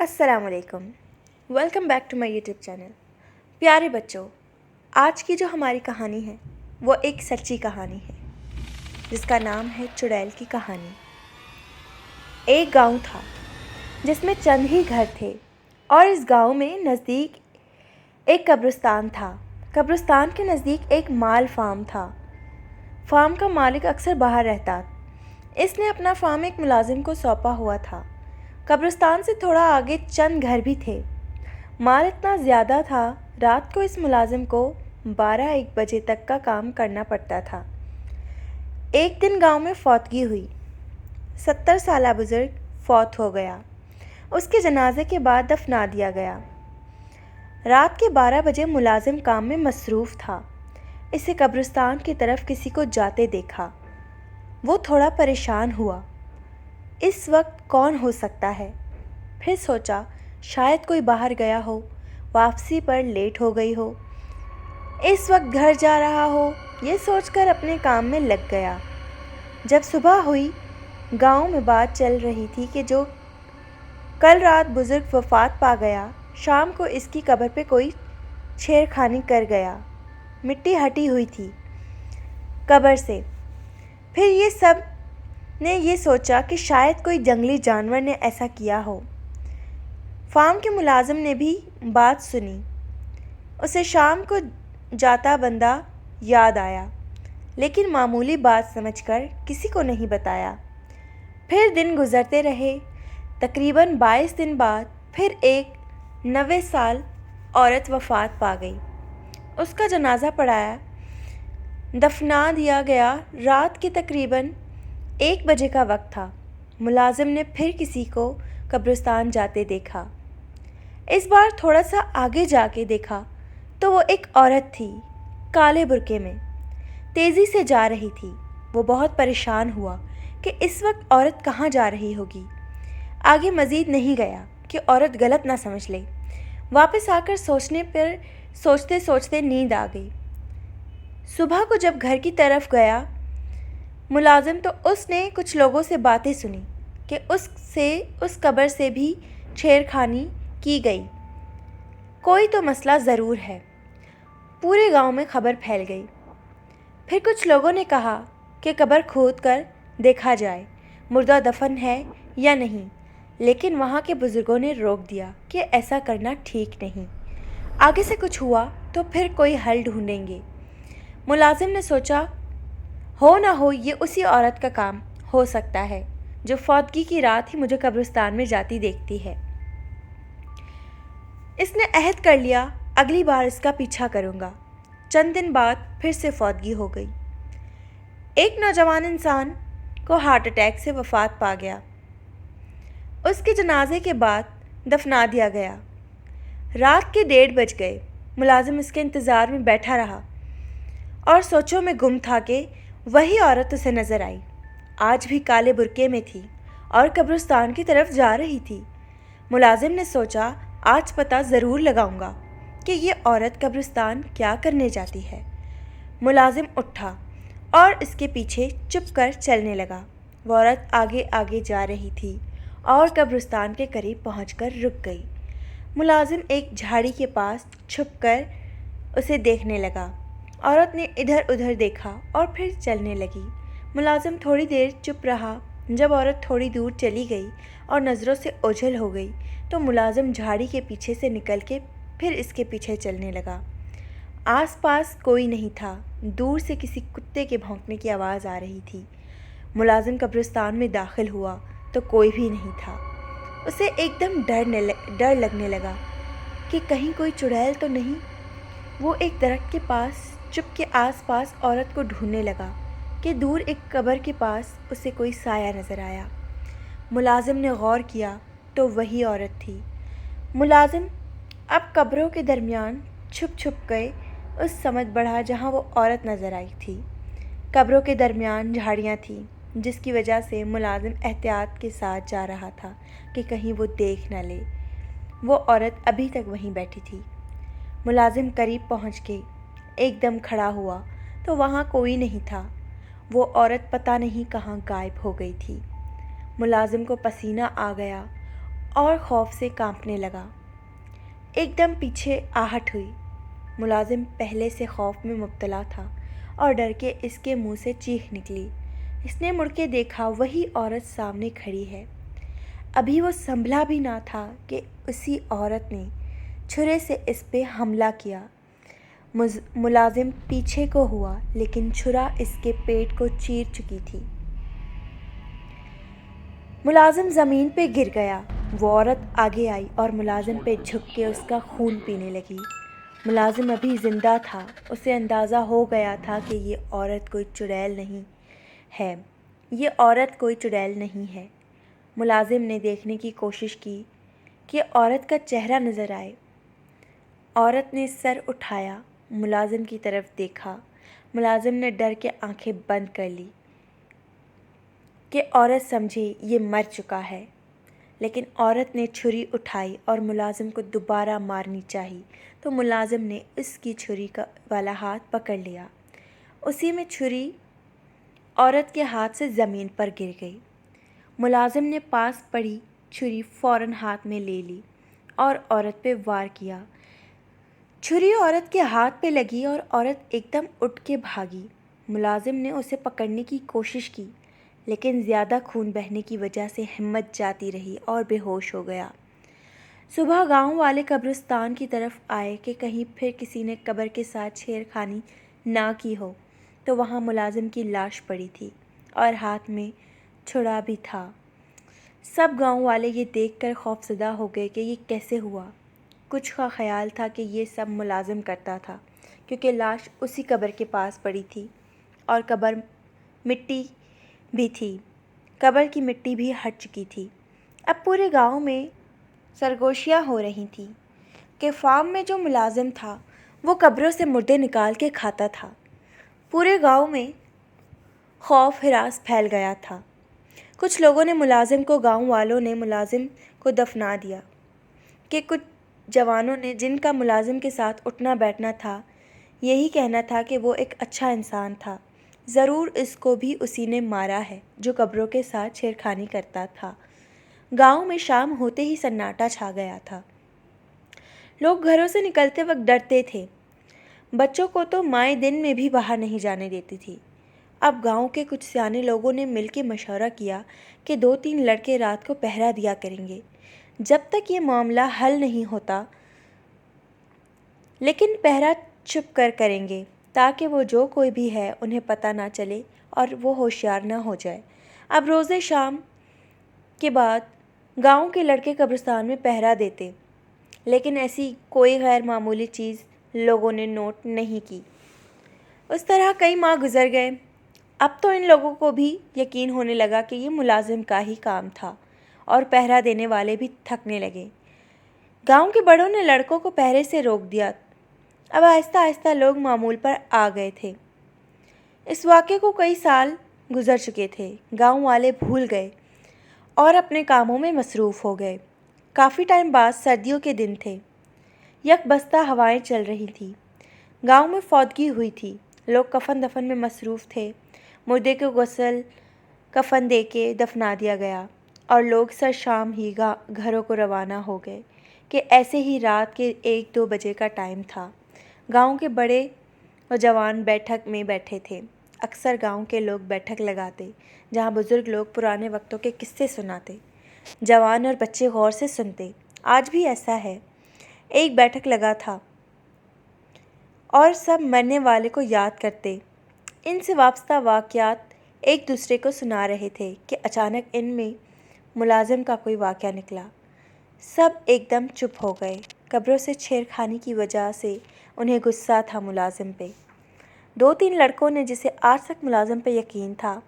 अस्सलाम वालेकुम। Welcome back to my YouTube channel. प्यारे बच्चों, आज की जो हमारी कहानी है वो एक सच्ची कहानी है जिसका नाम है चुड़ैल की कहानी। एक गांव था जिसमें चंद ही घर थे और इस गांव में नज़दीक एक कब्रिस्तान था। कब्रिस्तान के नज़दीक एक माल फार्म था। फार्म का मालिक अक्सर बाहर रहता। इसने अपना फार्म एक मुलाजिम को सौंपा हुआ था। कब्रिस्तान से थोड़ा आगे चंद घर भी थे। माल इतना ज़्यादा था, रात को इस मुलाजिम को 12-1 बजे तक का काम करना पड़ता था। एक दिन गांव में फौतगी हुई। 70 साला बुज़ुर्ग फौत हो गया। उसके जनाजे के बाद दफना दिया गया। रात के 12 बजे मुलाजिम काम में मसरूफ़ था। इसे कब्रिस्तान की तरफ किसी को जाते देखा। वो थोड़ा परेशान हुआ। इस वक्त कौन हो सकता है? फिर सोचा शायद कोई बाहर गया हो, वापसी पर लेट हो गई हो, इस वक्त घर जा रहा हो। ये सोचकर अपने काम में लग गया। जब सुबह हुई, गांव में बात चल रही थी कि जो कल रात बुज़ुर्ग वफ़ात पा गया, शाम को इसकी कब्र पे कोई छेड़खानी कर गया। मिट्टी हटी हुई थी कब्र से। फिर ये सब ने ये सोचा कि शायद कोई जंगली जानवर ने ऐसा किया हो। फार्म के मुलाजिम ने भी बात सुनी। उसे शाम को जाता बंदा याद आया, लेकिन मामूली बात समझकर किसी को नहीं बताया। फिर दिन गुज़रते रहे। तकरीबन 22 दिन बाद फिर एक 90 साल औरत वफ़ात पा गई। उसका जनाजा पढ़ाया, दफना दिया गया। रात के तकरीबन 1 बजे का वक्त था। मुलाजिम ने फिर किसी को कब्रिस्तान जाते देखा। इस बार थोड़ा सा आगे जाके देखा तो वो एक औरत थी, काले बुर्के में, तेज़ी से जा रही थी। वो बहुत परेशान हुआ कि इस वक्त औरत कहाँ जा रही होगी। आगे मज़ीद नहीं गया कि औरत गलत ना समझ ले। वापस आकर सोचते सोचते नींद आ गई। सुबह को जब घर की तरफ गया मुलाजिम, तो उसने कुछ लोगों से बातें सुनी कि उस कब्र से भी छेड़खानी की गई। कोई तो मसला ज़रूर है। पूरे गांव में खबर फैल गई। फिर कुछ लोगों ने कहा कि कब्र खोद कर देखा जाए, मुर्दा दफन है या नहीं। लेकिन वहाँ के बुज़ुर्गों ने रोक दिया कि ऐसा करना ठीक नहीं। आगे से कुछ हुआ तो फिर कोई हल ढूंढेंगे। मुलाजिम ने सोचा हो ना हो ये उसी औरत का काम हो सकता है जो फौतगी की रात ही मुझे कब्रिस्तान में जाती देखती है। इसने अहद कर लिया अगली बार इसका पीछा करूँगा। चंद दिन बाद फिर से फौतगी हो गई। एक नौजवान इंसान को हार्ट अटैक से वफ़ात पा गया। उसके जनाजे के बाद दफना दिया गया। रात के 1:30 बज गए। मुलाजिम इसके इंतज़ार में बैठा रहा और सोचों में गुम था कि वही औरत उसे नज़र आई। आज भी काले बुर्के में थी और कब्रिस्तान की तरफ जा रही थी। मुलाजिम ने सोचा आज पता ज़रूर लगाऊंगा कि ये औरत कब्रिस्तान क्या करने जाती है। मुलाजिम उठा और इसके पीछे चुप कर चलने लगा। वो औरत आगे आगे जा रही थी और कब्रिस्तान के करीब पहुंचकर रुक गई। मुलाजिम एक झाड़ी के पास छुपकर उसे देखने लगा। औरत ने इधर उधर देखा और फिर चलने लगी। मुलाजिम थोड़ी देर चुप रहा। जब औरत थोड़ी दूर चली गई और नज़रों से ओझल हो गई तो मुलाजिम झाड़ी के पीछे से निकल के फिर इसके पीछे चलने लगा। आसपास कोई नहीं था। दूर से किसी कुत्ते के भौंकने की आवाज़ आ रही थी। मुलाजिम कब्रिस्तान में दाखिल हुआ तो कोई भी नहीं था। उसे एकदम डर लगने लगा कि कहीं कोई चुड़ैल तो नहीं। वो एक दरख्त के पास चुप के आसपास औरत को ढूंढने लगा कि दूर एक कब्र के पास उसे कोई साया नज़र आया। मुलाजिम ने गौर किया तो वही औरत थी। मुलाजिम अब कब्रों के दरमियान छुप छुप गए उस समझ बढ़ा जहाँ वो औरत नज़र आई थी। कब्रों के दरमियान झाड़ियाँ थीं, जिसकी वजह से मुलाजिम एहतियात के साथ जा रहा था कि कहीं वो देख न ले। वो औरत अभी तक वहीं बैठी थी। मुलाजिम करीब पहुँच के एकदम खड़ा हुआ तो वहाँ कोई नहीं था। वो औरत पता नहीं कहाँ गायब हो गई थी। मुलाजिम को पसीना आ गया اور خوف سے کانپنے لگا۔ ایک دم پیچھے آہٹ ہوئی۔ ملازم پہلے سے خوف میں مبتلا تھا اور ڈر کے اس کے منہ سے چیخ نکلی۔ اس نے مڑ کے دیکھا، وہی عورت سامنے کھڑی ہے۔ ابھی وہ سنبھلا بھی نہ تھا کہ اسی عورت نے چھرے سے اس پہ حملہ کیا۔ ملازم پیچھے کو ہوا لیکن چھرا اس کے پیٹ کو چیر چکی تھی۔ ملازم زمین پہ گر گیا۔ وہ عورت آگے آئی اور ملازم پہ جھک کے اس کا خون پینے لگی۔ ملازم ابھی زندہ تھا۔ اسے اندازہ ہو گیا تھا کہ یہ عورت کوئی چڑیل نہیں ہے۔ ملازم نے دیکھنے کی کوشش کی کہ عورت کا چہرہ نظر آئے۔ عورت نے سر اٹھایا، ملازم کی طرف دیکھا۔ ملازم نے ڈر کے آنکھیں بند کر لی کہ عورت سمجھے یہ مر چکا ہے، لیکن عورت نے چھری اٹھائی اور ملازم کو دوبارہ مارنی چاہی تو ملازم نے اس کی چھری والا ہاتھ پکڑ لیا۔ اسی میں چھری عورت کے ہاتھ سے زمین پر گر گئی۔ ملازم نے پاس پڑی چھری فوراً ہاتھ میں لے لی اور عورت پہ وار کیا۔ چھری عورت کے ہاتھ پہ لگی اور عورت ایک دم اٹھ کے بھاگی۔ ملازم نے اسے پکڑنے کی کوشش کی لیکن زیادہ خون بہنے کی وجہ سے ہمت جاتی رہی اور بے ہوش ہو گیا۔ صبح گاؤں والے قبرستان کی طرف آئے کہ کہیں پھر کسی نے قبر کے ساتھ چھیڑ خانی نہ کی ہو، تو وہاں ملازم کی لاش پڑی تھی اور ہاتھ میں چھڑا بھی تھا۔ سب گاؤں والے یہ دیکھ کر خوفزدہ ہو گئے کہ یہ کیسے ہوا۔ کچھ کا خیال تھا کہ یہ سب ملازم کرتا تھا، کیونکہ لاش اسی قبر کے پاس پڑی تھی اور قبر مٹی بھی تھی۔ قبر کی مٹی بھی ہٹ چکی تھی۔ اب پورے گاؤں میں سرگوشیاں ہو رہی تھیں کہ فارم میں جو ملازم تھا وہ قبروں سے مردے نکال کے کھاتا تھا۔ پورے گاؤں میں خوف ہراس پھیل گیا تھا۔ کچھ لوگوں نے گاؤں والوں نے ملازم کو دفنا دیا کہ کچھ جوانوں نے، جن کا ملازم کے ساتھ اٹھنا بیٹھنا تھا، یہی کہنا تھا کہ وہ ایک اچھا انسان تھا، ضرور اس کو بھی اسی نے مارا ہے جو قبروں کے ساتھ چھیڑخانی کرتا تھا۔ گاؤں میں شام ہوتے ہی سناٹا چھا گیا تھا۔ لوگ گھروں سے نکلتے وقت ڈرتے تھے۔ بچوں کو تو مائیں دن میں بھی باہر نہیں جانے دیتی تھی۔ اب گاؤں کے کچھ سیانے لوگوں نے مل کے مشورہ کیا کہ 2-3 لڑکے رات کو پہرا دیا کریں گے جب تک یہ معاملہ حل نہیں ہوتا، لیکن پہرا چھپ کر کریں گے تاکہ وہ جو کوئی بھی ہے انہیں پتہ نہ چلے اور وہ ہوشیار نہ ہو جائے۔ اب روزے شام کے بعد گاؤں کے لڑکے قبرستان میں پہرا دیتے، لیکن ایسی کوئی غیر معمولی چیز لوگوں نے نوٹ نہیں کی۔ اس طرح کئی ماہ گزر گئے۔ اب تو ان لوگوں کو بھی یقین ہونے لگا کہ یہ ملازم کا ہی کام تھا اور پہرا دینے والے بھی تھکنے لگے۔ گاؤں کے بڑوں نے لڑکوں کو پہرے سے روک دیا۔ اب آہستہ آہستہ لوگ معمول پر آ گئے تھے۔ اس واقعے کو کئی سال گزر چکے تھے۔ گاؤں والے بھول گئے اور اپنے کاموں میں مصروف ہو گئے۔ کافی ٹائم بعد سردیوں کے دن تھے۔ یک بستہ ہوائیں چل رہی تھیں۔ گاؤں میں فوتگی ہوئی تھی۔ لوگ کفن دفن میں مصروف تھے۔ مردے کو غسل کفن دے کے دفنا دیا گیا اور لوگ سر شام ہی گھروں کو روانہ ہو گئے کہ ایسے ہی رات کے 1-2 بجے کا ٹائم تھا۔ گاؤں کے بڑے اور جوان بیٹھک میں بیٹھے تھے۔ اکثر گاؤں کے لوگ بیٹھک لگاتے جہاں بزرگ لوگ پرانے وقتوں کے قصے سناتے، جوان اور بچے غور سے سنتے۔ آج بھی ایسا ہے۔ ایک بیٹھک لگا تھا اور سب مرنے والے کو یاد کرتے، ان سے وابستہ واقعات ایک دوسرے کو سنا رہے تھے کہ اچانک ان میں ملازم کا کوئی واقعہ نکلا۔ سب ایک دم چپ ہو گئے۔ قبروں سے چھیڑخانی کی وجہ سے انہیں غصہ تھا ملازم پہ۔ 2-3 لڑکوں نے، جسے آج تک ملازم پہ یقین تھا،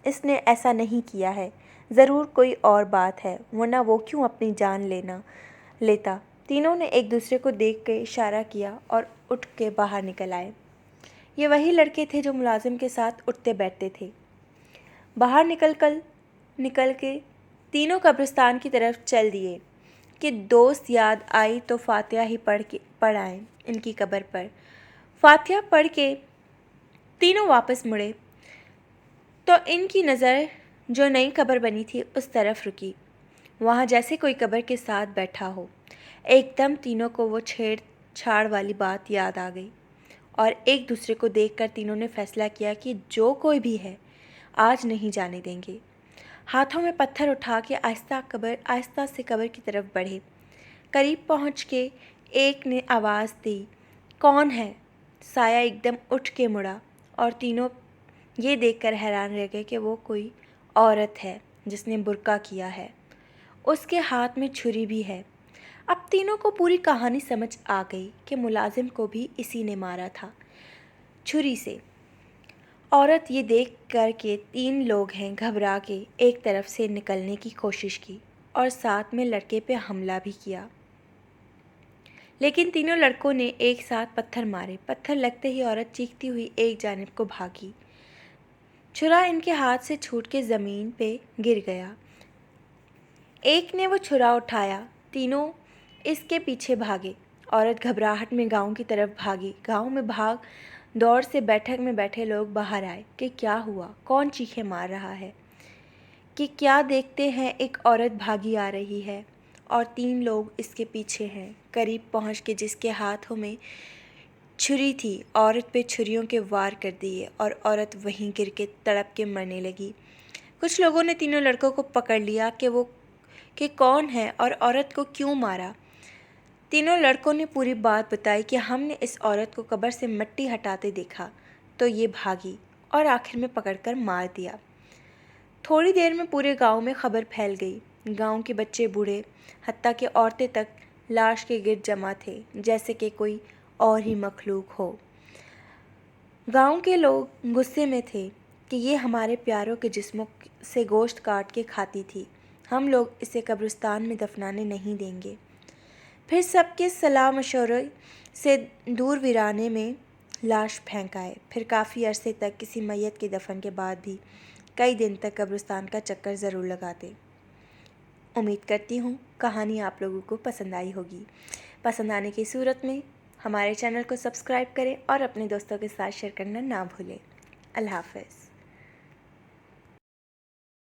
اس نے ایسا نہیں کیا ہے، ضرور کوئی اور بات ہے، ورنہ وہ کیوں اپنی جان لیتا۔ تینوں نے ایک دوسرے کو دیکھ کے اشارہ کیا اور اٹھ کے باہر نکل آئے۔ یہ وہی لڑکے تھے جو ملازم کے ساتھ اٹھتے بیٹھتے تھے۔ باہر نکل کے تینوں قبرستان کی طرف چل دیے کہ دوست یاد آئی تو فاتحہ ہی پڑھ آئیں ان کی قبر پر۔ فاتحہ پڑھ کے تینوں واپس مڑے تو ان کی نظر جو نئی قبر بنی تھی اس طرف رکی۔ वहाँ जैसे कोई कब्र के साथ बैठा हो। एकदम तीनों को वो छेड़छाड़ वाली बात याद आ गई और एक दूसरे को देखकर तीनों ने फैसला किया कि जो कोई भी है आज नहीं जाने देंगे। हाथों में पत्थर उठा के आहिस्ता से कब्र की तरफ बढ़े। करीब पहुँच के एक ने आवाज़ दी, कौन है? साया एकदम उठ के मुड़ा और तीनों ये देखकर हैरान रह गए कि वो कोई औरत है जिसने बुर्का किया है। उसके हाथ में छुरी भी है। अब तीनों को पूरी कहानी समझ आ गई कि मुलाजिम को भी इसी ने मारा था, छुरी से। औरत ये देख कर के 3 लोग हैं घबरा के एक तरफ से निकलने की कोशिश की और साथ में लड़के पे हमला भी किया, लेकिन तीनों लड़कों ने एक साथ पत्थर मारे। पत्थर लगते ही औरत चीखती हुई एक जानिब को भागी। छुरा इनके हाथ से छूट के ज़मीन पे गिर गया। एक ने वो छुरा उठाया, तीनों इसके पीछे भागे। औरत घबराहट में गांव की तरफ भागी। गांव में भाग दौड़ से बैठक में बैठे लोग बाहर आए कि क्या हुआ, कौन चीखें मार रहा है। कि क्या देखते हैं, एक औरत भागी आ रही है और 3 लोग इसके पीछे हैं। करीब पहुंच के जिसके हाथों में छुरी थी, औरत पे छुरियों के वार कर दिए और औरत वहीं गिर के तड़प के मरने लगी। कुछ लोगों ने तीनों लड़कों को पकड़ लिया कि कौन है और औरत को क्यों मारा। तीनों लड़कों ने पूरी बात बताई कि हमने इस औरत को कब्र से मिट्टी हटाते देखा तो ये भागी और आखिर में पकड़कर मार दिया। थोड़ी देर में पूरे गांव में खबर फैल गई। गांव के बच्चे बूढ़े हत्ता के औरतें तक लाश के गिर्द जमा थे, जैसे कि कोई और ही मखलूक हो। गांव के लोग गुस्से में थे कि ये हमारे प्यारों के जिस्मों से गोश्त काट के खाती थी, हम लोग इसे कब्रिस्तान में दफनाने नहीं देंगे। फिर सबके सलाह मशवरे से दूर वीराने में लाश फेंक आए। फिर काफ़ी अरसे तक किसी मैयत के दफन के बाद भी कई दिन तक कब्रिस्तान का चक्कर ज़रूर लगाते। उम्मीद करती हूँ कहानी आप लोगों को पसंद आई होगी। पसंद आने की सूरत में हमारे चैनल को सब्सक्राइब करें और अपने दोस्तों के साथ शेयर करना ना भूलें। अल्लाह हाफ़िज़।